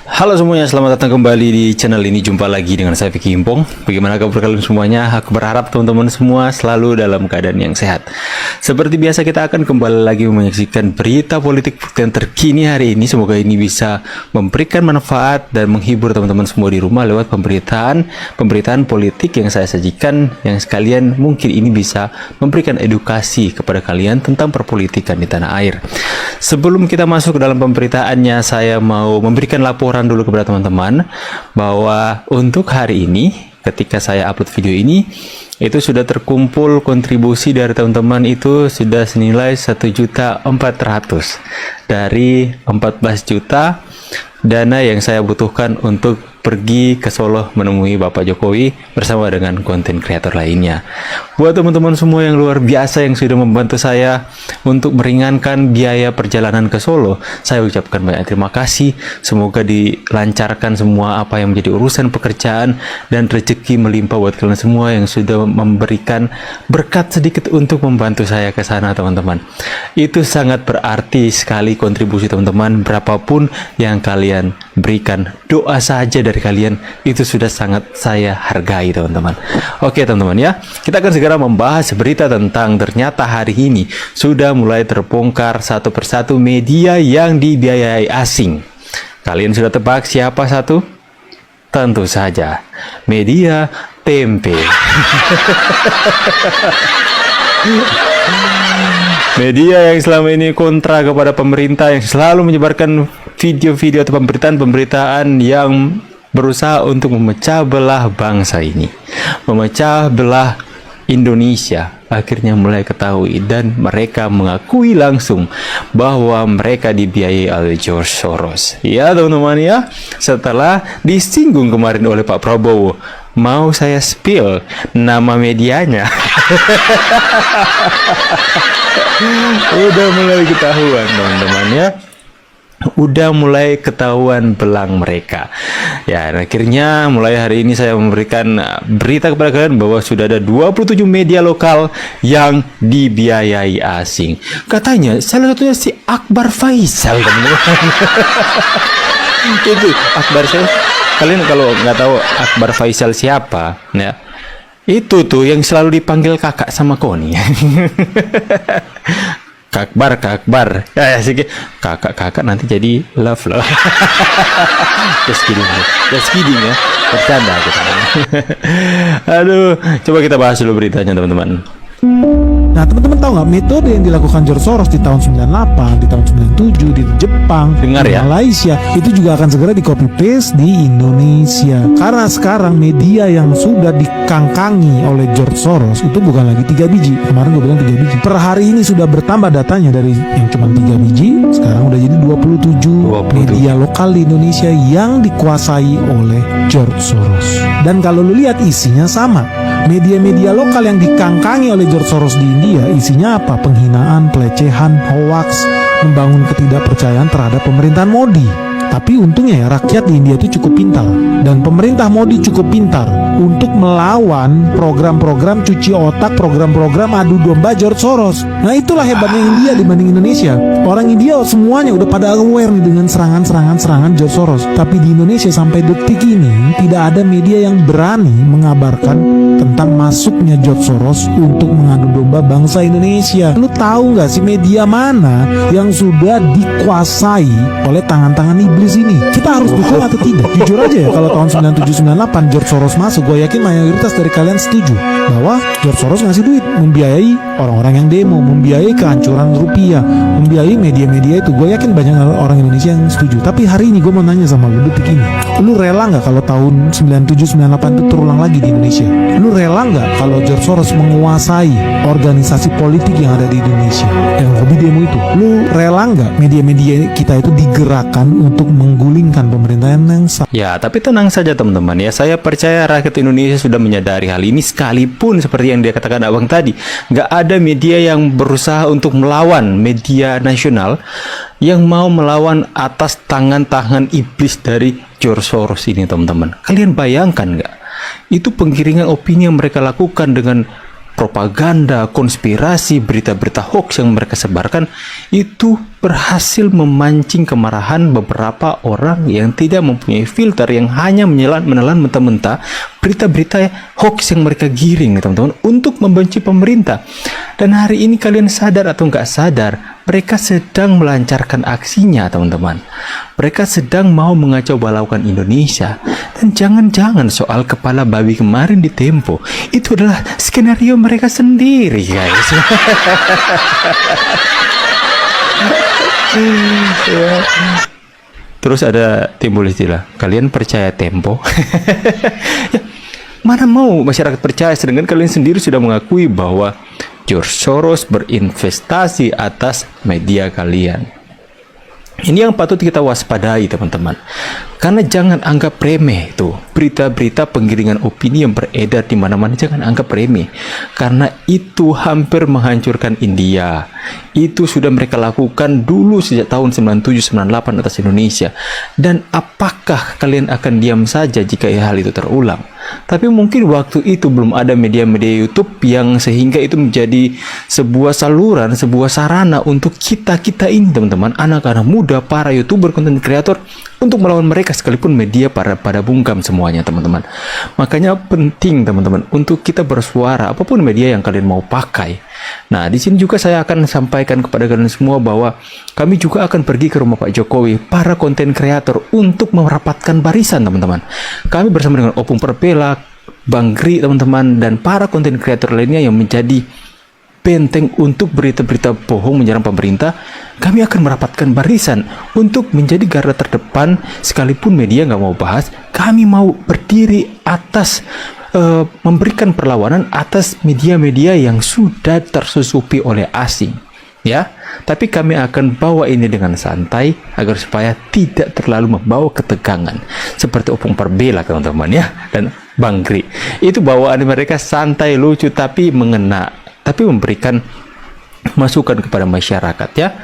Halo semuanya, selamat datang kembali di channel ini. Jumpa lagi dengan saya Vicky Impong. Bagaimana kabar kalian semuanya? Aku berharap teman-teman semua selalu dalam keadaan yang sehat. Seperti biasa kita akan kembali lagi menyaksikan berita politik yang terkini hari ini. Semoga ini bisa memberikan manfaat dan menghibur teman-teman semua di rumah lewat pemberitaan politik yang saya sajikan, yang sekalian mungkin ini bisa memberikan edukasi kepada kalian tentang perpolitikan di tanah air. Sebelum kita masuk ke dalam pemberitaannya, saya mau memberikan laporan dulu kepada teman-teman bahwa untuk hari ini ketika saya upload video ini itu sudah terkumpul kontribusi dari teman-teman itu sudah senilai 1.400.000 dari 14 juta dana yang saya butuhkan untuk pergi ke Solo menemui Bapak Jokowi bersama dengan konten kreator lainnya. Buat teman-teman semua yang luar biasa yang sudah membantu saya untuk meringankan biaya perjalanan ke Solo, saya ucapkan banyak terima kasih. Semoga dilancarkan semua apa yang menjadi urusan pekerjaan dan rezeki melimpah buat kalian semua yang sudah memberikan berkat sedikit untuk membantu saya ke sana, teman-teman. Itu sangat berarti sekali kontribusi teman-teman, berapapun yang kalian berikan. Doa saja dari kalian itu sudah sangat saya hargai, teman-teman. Oke teman-teman ya, kita akan segera membahas berita tentang ternyata hari ini sudah mulai terbongkar satu persatu media yang dibiayai asing. Kalian sudah tebak siapa satu? Tentu saja media tempe. Media yang selama ini kontra kepada pemerintah, yang selalu menyebarkan video-video atau pemberitaan-pemberitaan yang berusaha untuk memecah belah bangsa ini, memecah belah Indonesia, akhirnya mulai ketahui dan mereka mengakui langsung bahwa mereka dibiayai oleh George Soros. Ya teman-teman ya, setelah disinggung kemarin oleh Pak Prabowo, mau saya spill nama medianya. Udah mulai ketahuan teman-teman ya. Udah mulai ketahuan belang mereka. Ya, akhirnya mulai hari ini saya memberikan berita kepada kalian bahwa sudah ada 27 media lokal yang dibiayai asing. Katanya salah satunya si Akbar Faisal, teman-teman. Itu Akbar Faisal. Kalian kalau nggak tahu Akbar Faisal siapa, ya, itu tuh yang selalu dipanggil kakak sama Koni. Kak Akbar, ya sih, kakak nanti jadi love. Just kidding ya, bercanda kita. Aduh, coba kita bahas dulu beritanya teman-teman. Nah teman-teman tahu nggak metode yang dilakukan George Soros di tahun 98, di tahun 97 di Jepang, Dengar di ya? Malaysia, itu juga akan segera di copy paste di Indonesia. Karena sekarang media yang sudah dikangkangi oleh George Soros itu bukan lagi 3 biji. Kemarin gue bilang 3 biji. Per hari ini sudah bertambah datanya dari yang cuma 3 biji, sekarang udah jadi 27 media lokal di Indonesia yang dikuasai oleh George Soros. Dan kalau lu lihat isinya sama. Media-media lokal yang dikangkangi oleh George Soros di India isinya apa? Penghinaan, pelecehan, hoax, membangun ketidakpercayaan terhadap pemerintahan Modi. Tapi untungnya ya rakyat di India itu cukup pintar dan pemerintah Modi cukup pintar untuk melawan program-program cuci otak, program-program adu domba George Soros. Nah itulah hebatnya India dibanding Indonesia. Orang India semuanya udah pada aware nih dengan serangan George Soros. Tapi di Indonesia sampai detik ini tidak ada media yang berani mengabarkan tentang masuknya George Soros untuk mengadu domba bangsa Indonesia. Lu tahu nggak sih media mana yang sudah dikuasai oleh tangan-tangan iblis ini? Kita harus dukung atau tidak? Jujur aja ya, kalau tahun 97-98 George Soros masuk, gue yakin mayoritas dari kalian setuju bahwa George Soros ngasih duit, membiayai orang-orang yang demo, membiayai kehancuran rupiah, membiayai media-media itu. Gue yakin banyak orang Indonesia yang setuju. Tapi hari ini gue mau nanya sama lu detik ini, lu rela nggak kalau tahun 97-98 itu terulang lagi di Indonesia? Lu rela nggak kalau George Soros menguasai organisasi politik yang ada di Indonesia yang hobi demo itu? Lu rela nggak media-media kita itu digerakkan untuk menggulingkan pemerintahan yang sah? Ya, tapi tenang saja teman-teman ya. Saya percaya rakyat Indonesia sudah menyadari hal ini, sekalipun seperti yang dia katakan abang tadi, nggak ada media yang berusaha untuk melawan media nasional yang mau melawan atas tangan-tangan iblis dari George Soros ini, teman-teman. Kalian bayangkan nggak? Itu penggiringan opini yang mereka lakukan dengan propaganda, konspirasi, berita-berita hoax yang mereka sebarkan itu berhasil memancing kemarahan beberapa orang yang tidak mempunyai filter, yang hanya menelan mentah-mentah berita-berita hoax yang mereka giring, teman-teman, untuk membenci pemerintah. Dan hari ini kalian sadar atau nggak sadar, mereka sedang melancarkan aksinya, teman-teman. Mereka sedang mau mengacau balaukan Indonesia. Dan jangan-jangan soal kepala babi kemarin di Tempo itu adalah skenario mereka sendiri, guys. Terus ada timbul istilah, kalian percaya Tempo? Ya, mana mau masyarakat percaya, sedangkan kalian sendiri sudah mengakui bahwa George Soros berinvestasi atas media kalian. Ini yang patut kita waspadai, teman-teman. Karena jangan anggap remeh itu berita-berita penggiringan opini yang beredar di mana-mana, jangan anggap remeh. Karena itu hampir menghancurkan India. Itu sudah mereka lakukan dulu sejak tahun 97-98 atas Indonesia. Dan apakah kalian akan diam saja jika hal itu terulang? Tapi mungkin waktu itu belum ada media-media YouTube yang sehingga itu menjadi sebuah saluran, sebuah sarana untuk kita-kita ini, teman-teman, anak-anak muda, para YouTuber, konten kreator, untuk melawan mereka, sekalipun media pada bungkam semuanya, teman-teman. Makanya penting, teman-teman, untuk kita bersuara apapun media yang kalian mau pakai. Nah, di sini juga saya akan sampaikan kepada kalian semua bahwa kami juga akan pergi ke rumah Pak Jokowi, para konten kreator, untuk merapatkan barisan, teman-teman. Kami bersama dengan Opung Perbela, Bang Gri, teman-teman, dan para konten kreator lainnya yang menjadi benteng untuk berita-berita bohong menyerang pemerintah. Kami akan merapatkan barisan untuk menjadi garda terdepan. Sekalipun media nggak mau bahas, kami mau berdiri atas, memberikan perlawanan atas media-media yang sudah tersusupi oleh asing, ya. Tapi kami akan bawa ini dengan santai agar supaya tidak terlalu membawa ketegangan, seperti Opung Perbela, teman-teman, ya, dan Bang Gri. Itu bawaan mereka santai, lucu, tapi mengena, tapi memberikan masukan kepada masyarakat, ya.